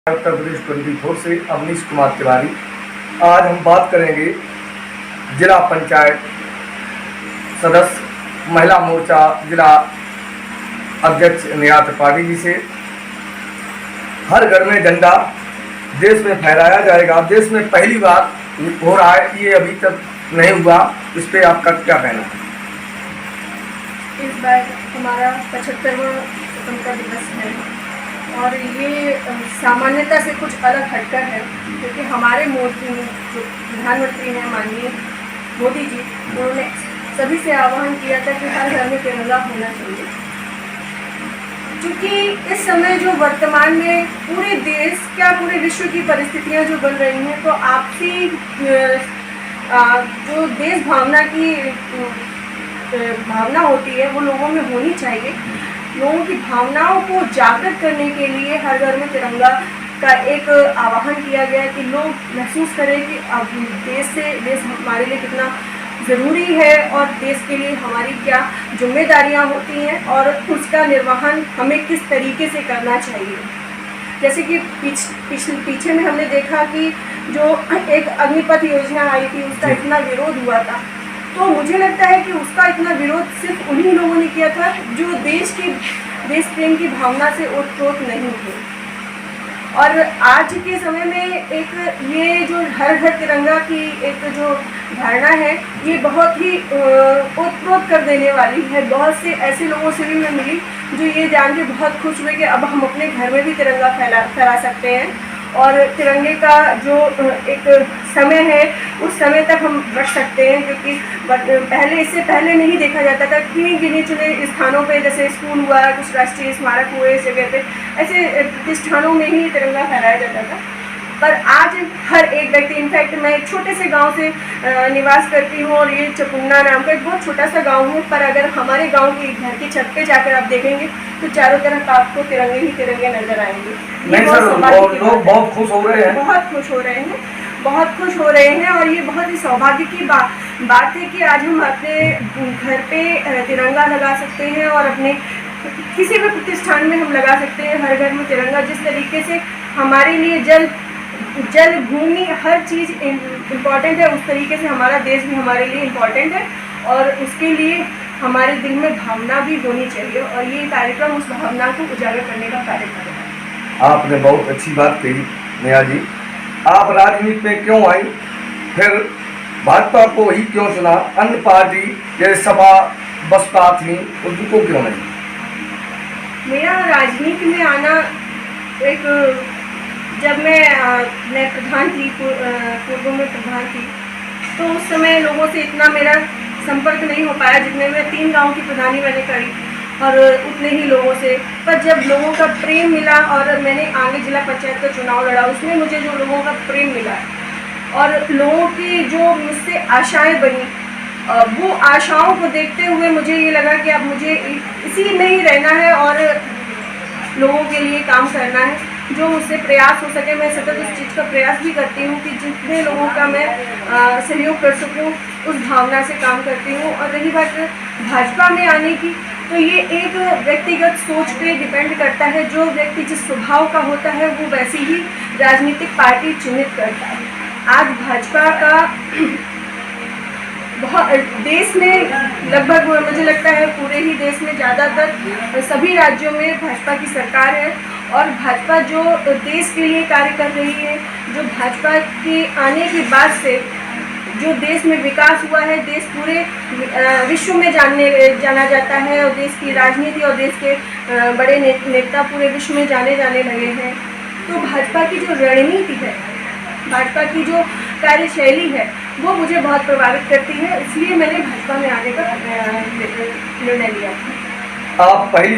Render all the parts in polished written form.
उत्तर प्रदेश 24 से अवनीश कुमार तिवारी। आज हम बात करेंगे जिला पंचायत सदस्य महिला मोर्चा जिला अध्यक्ष नेहा त्रिपाठी जी से। हर घर में झंडा देश में फहराया जाएगा, देश में पहली बार हो रहा है, ये अभी तक नहीं हुआ, इस पे आपका क्या कहना है? इस बार हमारा 75वां स्वतंत्रता दिवस है और ये सामान्यता से कुछ अलग हटकर है, क्योंकि हमारे मोदी जो प्रधानमंत्री हैं माननीय मोदी जी, उन्होंने सभी से आह्वान किया था कि हर घर में तिरंगा होना चाहिए। क्योंकि इस समय जो वर्तमान में पूरे देश क्या पूरे विश्व की परिस्थितियां जो बन रही हैं, तो आपसी जो देश भावना की भावना होती है वो लोगों में होनी चाहिए। लोगों की भावनाओं को जागृत करने के लिए हर घर में तिरंगा का एक आह्वान किया गया कि लोग महसूस करें कि अब देश हमारे लिए कितना ज़रूरी है और देश के लिए हमारी क्या जिम्मेदारियां होती हैं और उसका निर्वहन हमें किस तरीके से करना चाहिए। जैसे कि पीछे में हमने देखा कि जो एक अग्निपथ योजना आई थी, उसका इतना विरोध हुआ था, तो मुझे लगता है कि उसका इतना विरोध सिर्फ उन्हीं लोगों ने किया था जो देश प्रेम की भावना से ओतप्रोत नहीं थे। और आज के समय में एक ये जो हर घर तिरंगा की एक जो धारणा है, ये बहुत ही ओतप्रोत कर देने वाली है। बहुत से ऐसे लोगों से भी मैं मिली जो ये जान के बहुत खुश हुए कि अब हम अपने घर में भी तिरंगा फहरा सकते हैं और तिरंगे का जो एक समय है उस समय तक हम रख सकते हैं। क्योंकि इससे पहले नहीं देखा जाता था, गिने चुने स्थानों पे जैसे स्कूल हुआ, कुछ राष्ट्रीय स्मारक हुए, इस जगह पे ऐसे प्रतिष्ठानों में ही तिरंगा फहराया जाता था। पर आज हर एक व्यक्ति, इनफैक्ट मैं एक छोटे से गांव से निवास करती हूं और ये चपुन्ना नाम का एक बहुत छोटा सा गांव है, पर अगर हमारे गांव की घर की छत पे जाकर आप देखेंगे तो चारों तरफ आपको तिरंगे ही तिरंगे नजर आएंगे। नहीं सर, लोग बहुत खुश हो रहे हैं, बहुत खुश हो रहे हैं, बहुत खुश हो रहे हैं। और ये बहुत ही सौभाग्य की बात है कि आज हम अपने घर पे तिरंगा लगा सकते हैं और अपने किसी भी प्रतिष्ठान में हम लगा सकते हैं हर घर में तिरंगा। जिस तरीके से हमारे लिए जल भूमि हर चीज़ इम्पॉर्टेंट है, उस तरीके से हमारा देश भी हमारे लिए इम्पॉर्टेंट है और उसके लिए हमारे दिल में भावना भी होनी चाहिए और ये कार्यक्रम उस भावना को उजागर करने का कार्य कर रहा है। आपने बहुत अच्छी बात कही नेहा जी। आप राजनीति में क्यों आई, फिर भाजपा को ही क्यों चुना? अन्य पार्टी जैसे सपा बसपा थी, उनको क्यों नहीं? मेरा राजनीति में आना जब मैं प्रधान थी, पूर्व में प्रधान थी, तो उस समय लोगों से इतना मेरा संपर्क नहीं हो पाया जितने में 3 गांव की प्रधानी मैंने करी और उतने ही लोगों से। पर जब लोगों का प्रेम मिला और मैंने आगे जिला पंचायत का चुनाव लड़ा, उसमें मुझे जो लोगों का प्रेम मिला और लोगों की जो मुझसे आशाएं बनी, वो आशाओं को देखते हुए मुझे ये लगा कि अब मुझे इसी में ही रहना है और लोगों के लिए काम करना है। जो मुझसे प्रयास हो सके, मैं सतत उस चीज़ का प्रयास भी करती हूँ कि जितने लोगों का मैं सहयोग कर सकूँ, उस भावना से काम करती हूँ। और रही बात भाजपा में आने की, तो ये एक व्यक्तिगत सोच पे डिपेंड करता है। जो व्यक्ति जिस स्वभाव का होता है वो वैसी ही राजनीतिक पार्टी चिन्हित करता है। आज भाजपा का बहुत देश में लगभग मुझे लगता है पूरे ही देश में ज़्यादातर सभी राज्यों में भाजपा की सरकार है और भाजपा जो देश के लिए कार्य कर रही है, जो भाजपा के आने के बाद से जो देश में विकास हुआ है, देश पूरे विश्व में जाना जाता है और देश की राजनीति और देश के बड़े नेता पूरे विश्व में जाने लगे हैं। तो भाजपा की जो रणनीति है, भाजपा की जो कार्यशैली है, वो मुझे बहुत प्रभावित करती है, इसलिए मैंने भाजपा में आने का निर्णय लिया था। आप पहली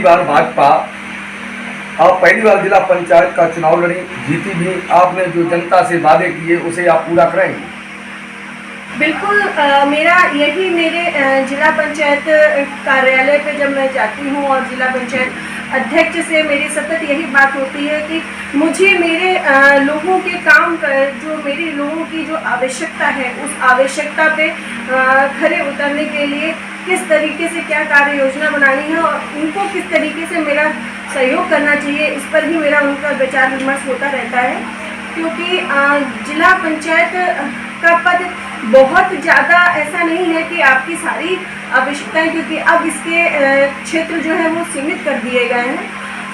बार जिला पंचायत का चुनाव लड़ी, जीती भी। आपने जो जनता से वादे किए उसे आप पूरा करेंगे? बिल्कुल। मेरे जिला पंचायत कार्यालय पे जब मैं जाती हूँ और जिला पंचायत अध्यक्ष से मेरी सतत यही बात होती है कि मुझे मेरे लोगों के काम कर, जो मेरे लोगों की जो आवश्यकता है, उस आवश्यकता पे खरे उतरने के लिए किस तरीके से क्या कार्य योजना बनानी है और उनको किस तरीके से मेरा सहयोग करना चाहिए, इस पर भी मेरा उनका विचार विमर्श होता रहता है। क्योंकि जिला पंचायत का पद बहुत ज़्यादा ऐसा नहीं है कि आपकी सारी आवश्यकताएं, क्योंकि अब इसके क्षेत्र जो है वो सीमित कर दिए गए हैं,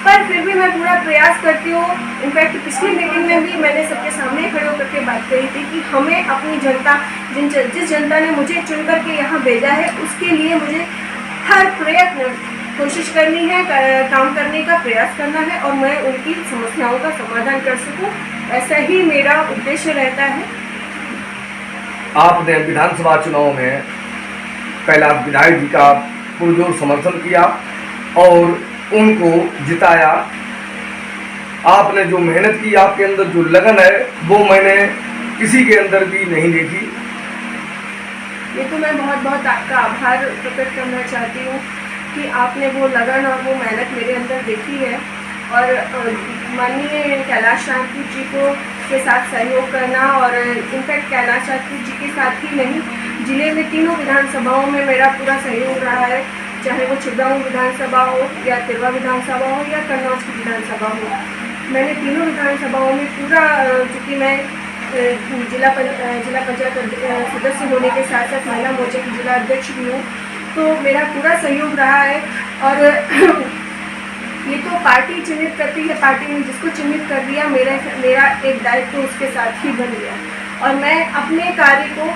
पर फिर भी मैं पूरा प्रयास करती हूँ। इनफैक्ट पिछली मीटिंग में भी मैंने सबके सामने खड़े होकर के बात कही थी कि हमें अपनी जनता, जिस जनता ने मुझे चुन करके यहाँ भेजा है, उसके लिए मुझे हर प्रयत्न कोशिश करनी है, काम करने का प्रयास करना है और मैं उनकी समस्याओं का समाधान कर सकूं, ऐसा ही मेरा उद्देश्य रहता है। आपने विधानसभा चुनाव में कैलाश विधायक जी का पुरजोर समर्थन किया और उनको जिताया। आपने जो मेहनत की, आपके अंदर जो लगन है, वो मैंने किसी के अंदर भी नहीं देखी। ये तो मैं बहुत बहुत आपका आभार प्रकट करना चाहती हूँ कि आपने वो लगन और वो मेहनत मेरे अंदर देखी है और माननीय कैलाश राजपूत जी को के साथ सहयोग करना और इनफैक्ट कैलाश राजपूत जी के साथ ही नहीं, जिले में तीनों विधानसभाओं में मेरा पूरा सहयोग रहा है, चाहे वो छिबरामऊ विधानसभा हो या तिरवा विधानसभा हो या कन्नौज की विधानसभा हो। मैंने तीनों विधानसभाओं में पूरा, चूँकि मैं जिला पंचायत सदस्य होने के साथ साथ महिला मोर्चा की जिला अध्यक्ष भी हूँ, तो मेरा पूरा सहयोग रहा है। और ये तो पार्टी चिन्हित करती है, पार्टी ने जिसको चिन्हित कर दिया, मेरा एक दायित्व उसके साथ ही बन गया और मैं अपने कार्य को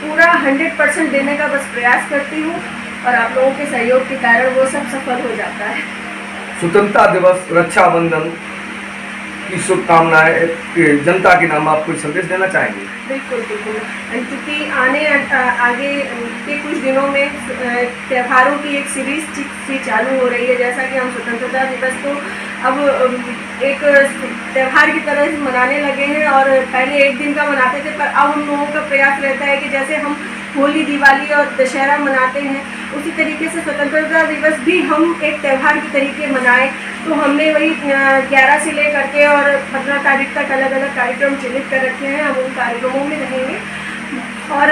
पूरा 100% देने का बस प्रयास करती हूँ और आप लोगों के सहयोग के कारण वो सब सफल हो जाता है। स्वतंत्रता दिवस, रक्षाबंधन की शुभकामनाएं, जनता के नाम आप कोई संदेश देना चाहेंगे? बिल्कुल बिल्कुल, क्योंकि आगे के कुछ दिनों में त्योहारों की एक सीरीज सी चालू हो रही है। जैसा कि हम स्वतंत्रता दिवस को अब एक त्यौहार की तरह मनाने लगे हैं और पहले एक दिन का मनाते थे, पर अब हम लोगों का प्रयास रहता है कि जैसे हम होली, दिवाली और दशहरा मनाते हैं, उसी तरीके से स्वतंत्रता दिवस भी हम एक त्यौहार के तरीके मनाएं। तो हमने वही 11 से लेकर के और 15 तारीख तक अलग अलग कार्यक्रम चिन्हित कर रखे हैं, हम उन कार्यक्रमों में रहेंगे। और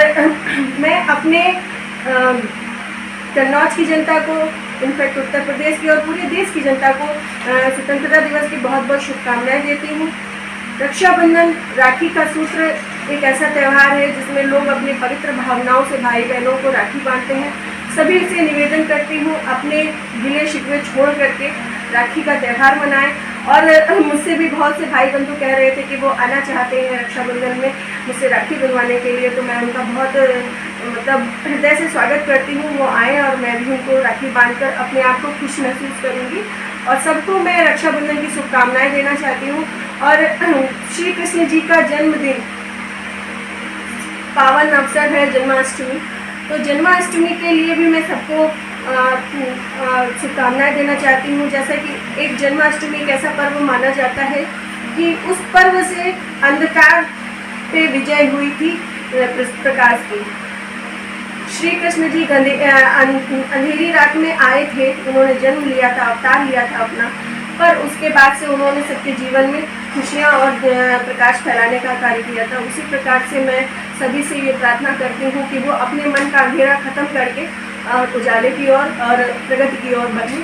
मैं अपने कन्नौज की जनता को, इनफैक्ट उत्तर प्रदेश की और पूरे देश की जनता को स्वतंत्रता दिवस की बहुत बहुत शुभकामनाएं देती हूँ। रक्षाबंधन, राखी का सूत्र एक ऐसा त्यौहार है जिसमें लोग अपनी पवित्र भावनाओं से भाई बहनों को राखी बांधते हैं। सभी से निवेदन करती हूँ, अपने गिले शिकवे छोड़ करके राखी का त्यौहार मनाएं। और मुझसे भी बहुत से भाई बंधु कह रहे थे कि वो आना चाहते हैं रक्षाबंधन में मुझसे राखी बनवाने के लिए, तो मैं उनका बहुत हृदय से स्वागत करती हूँ। वो आएँ और मैं भी उनको राखी बांधकर अपने आप को खुश महसूस करूँगी और सबको मैं रक्षाबंधन की शुभकामनाएं देना चाहती हूँ। और श्री कृष्ण जी का जन्मदिन, पावन अवसर है जन्माष्टमी, तो जन्माष्टमी के लिए भी मैं सबको शुभकामनाएं देना चाहती हूँ। जैसा कि एक जन्माष्टमी एक ऐसा पर्व माना जाता है कि उस पर्व से अंधकार पे विजय हुई थी प्रकाश की। श्री कृष्ण जी अंधेरी रात में आए थे, उन्होंने जन्म लिया था, अवतार लिया था अपना, पर उसके बाद से उन्होंने सबके जीवन में खुशियाँ और प्रकाश फैलाने का कार्य किया था। उसी प्रकार से मैं सभी से ये प्रार्थना करती हूँ कि वो अपने मन का अंधेरा खत्म करके उजाले की ओर और प्रगति की ओर बढ़े।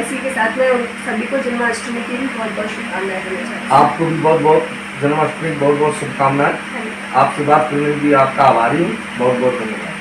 इसी के साथ में उन सभी को जन्माष्टमी की भी बहुत बहुत शुभकामनाएं देना चाहती हूँ। आपको भी बहुत बहुत जन्माष्टमी बहुत बहुत शुभकामनाएं। आपसे बात करने के लिए आपका आभारी हूँ। बहुत बहुत धन्यवाद।